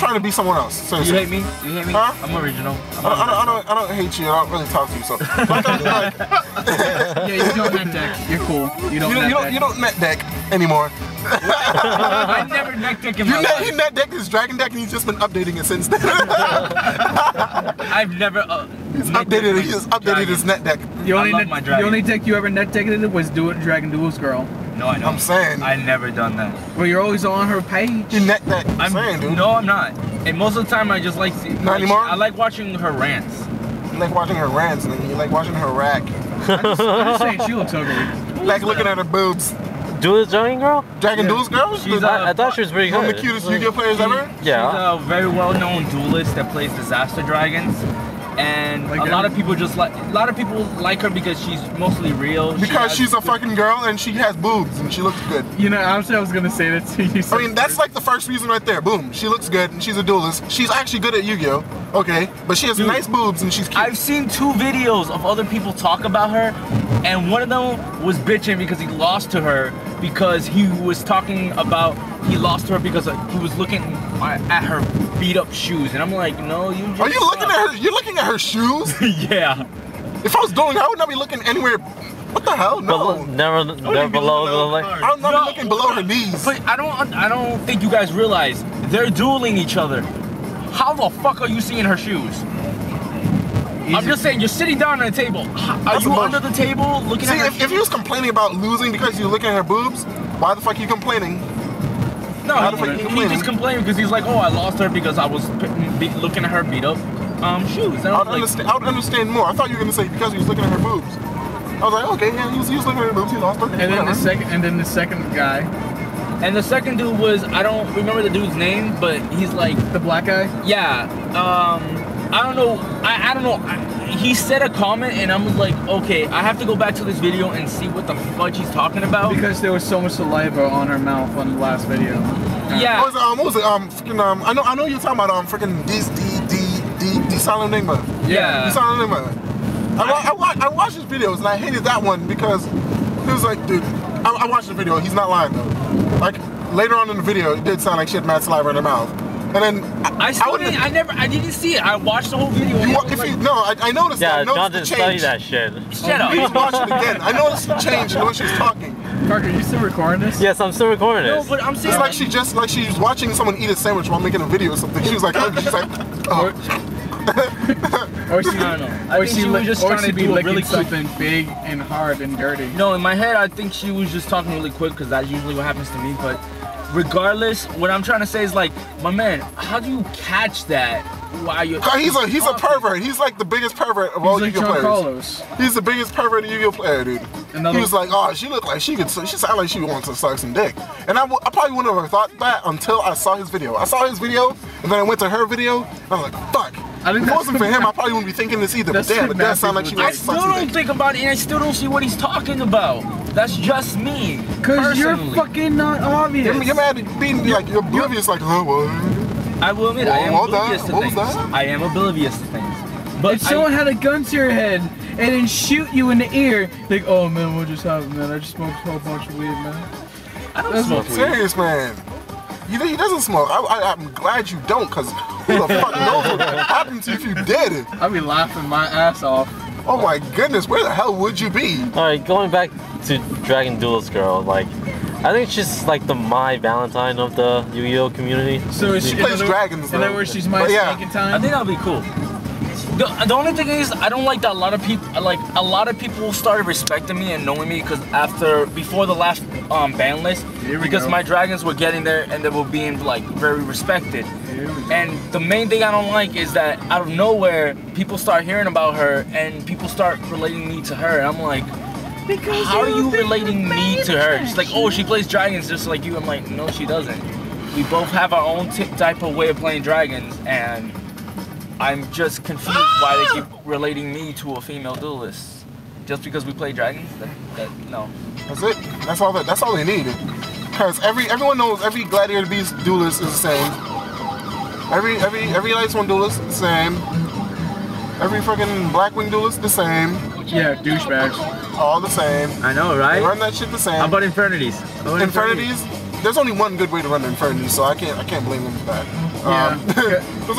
trying to be someone else. Seriously. You hate me? You hate me? Huh? I'm original. I don't hate you. I don't really talk to you. So, like, yeah, you don't net deck. You're cool. You don't net deck anymore. I never net deck in my life. He net decked his Dragon deck and he's just been updating it since then. I've never He's updated his net deck. The only deck you ever net decked was DragonDuelistGirl. No, I don't. I'm saying. I never done that. Well, you're always on her page. You net deck. I'm saying, dude. No, I'm not. And most of the time, I just like. Not anymore? I like watching her rants. You like watching her rants, and you like watching her rack. I'm just saying she looks ugly. Like looking at her boobs. Duelist Girl? DragonDuelistGirl? I thought she was pretty good. One of the cutest Yu-Gi-Oh players ever? Yeah. She's a very well-known duelist that plays disaster dragons. And a lot of people like her because she's mostly real. Because she's a fucking girl and she has boobs and she looks good. You know, honestly, I was gonna say that to you. I mean, that's like the first reason right there. Boom. She looks good and she's a duelist. She's actually good at Yu-Gi-Oh. Okay, but she has nice boobs and she's cute. I've seen 2 videos of other people talk about her, and one of them was bitching because he lost to her because he was talking about he lost to her because he was looking at her beat up shoes, and I'm like, no, you just. Are you looking at her? You're looking at her shoes? Yeah. If I was doing, I would not be looking anywhere. What the hell? No. Never below the leg. I'm not looking below her knees. But I don't think you guys realize they're dueling each other. How the fuck are you seeing her shoes? Easy. I'm just saying, you're sitting down on a table. Are you under the table looking at her shoes? If you was complaining about losing because you're looking at her boobs, why the fuck are you complaining? No, he just complained because he's like, oh, I lost her because I was looking at her beat up shoes. I would understand more. I thought you were gonna say because he was looking at her boobs. I was like, okay, yeah, he was looking at her boobs. He lost her. And then the second guy. And the second dude was, I don't remember the dude's name, but he's like the black guy. Yeah. I don't know. I don't know. He said a comment, and I was like, okay, I have to go back to this video and see what the fudge he's talking about. Because there was so much saliva on her mouth on the last video. Yeah. What was it? Freaking, I know you're talking about freaking Decsilentenigma. Yeah. Decsilentenigma. I watched his videos and I hated that one because he was like, dude, I watched the video. He's not lying though. Like later on in the video, it did sound like she had mad saliva in her mouth. And then I didn't see it. I watched the whole video. I noticed. Yeah, I noticed John didn't study that shit. Shut up. Please watch it again. I noticed the change in the way she was talking. Parker, you still recording this? Yes, I'm still recording this. No, but I'm saying it's like she's watching someone eat a sandwich while making a video or something. She was like, oh. Or she was just trying to be licking something big and hard and dirty. No, in my head, I think she was just talking really quick because that's usually what happens to me. But regardless, what I'm trying to say is like, my man, how do you catch that while you're? He's a pervert. He's like the biggest pervert of all Yu-Gi-Oh players. He's the biggest pervert Yu-Gi-Oh player, dude. He was like, oh, she looked like she sounded like she wants to suck some dick. And I probably wouldn't have thought that until I saw his video. I saw his video, and then I went to her video, and I was like, fuck. If it wasn't for him, I probably wouldn't be thinking this either. But damn, it does sound like she wants to suck some dick. I still don't think about it, and I still don't see what he's talking about. That's just me. Because you're fucking not obvious. You're mad at being like, you're oblivious, like, oh, what? I will admit, I am oblivious to things. I am oblivious to things. But if someone had a gun to your head and then shoot you in the ear, like, oh man, what just happened, man? I just smoked a whole bunch of weed, man. I don't smoke weed. Serious, man. He doesn't smoke. I'm glad you don't, because who the fuck knows what would happen to you if you did? I'd be laughing my ass off. Oh my goodness, where the hell would you be? Alright, going back to DragonDuelistGirl, like, I think she's like the My Valentine of the Yu-Gi-Oh community. So she plays dragons, though. In other words, she's my snake in time? I think that'd be cool. The only thing is, I don't like that a lot of people started respecting me and knowing me before the last ban list, because my dragons were getting there and they were being like very respected. And the main thing I don't like is that out of nowhere people start hearing about her and people start relating me to her, and I'm like, how are you relating me to her? She's like, oh, she plays dragons just like you. I'm like, no, she doesn't. We both have our own type of way of playing dragons, and I'm just confused why they keep relating me to a female duelist. Just because we play dragons? No. That's it. That's all they need. Because everyone knows every Gladiator Beast duelist is the same. Every Light Swan duelist is the same. Every fucking Blackwing duelist the same. Yeah, douchebags. All the same. I know, right? They run that shit the same. How about Infernities? Infernities? There's only one good way to run the Infernities, so I can't blame them for that. Yeah. It was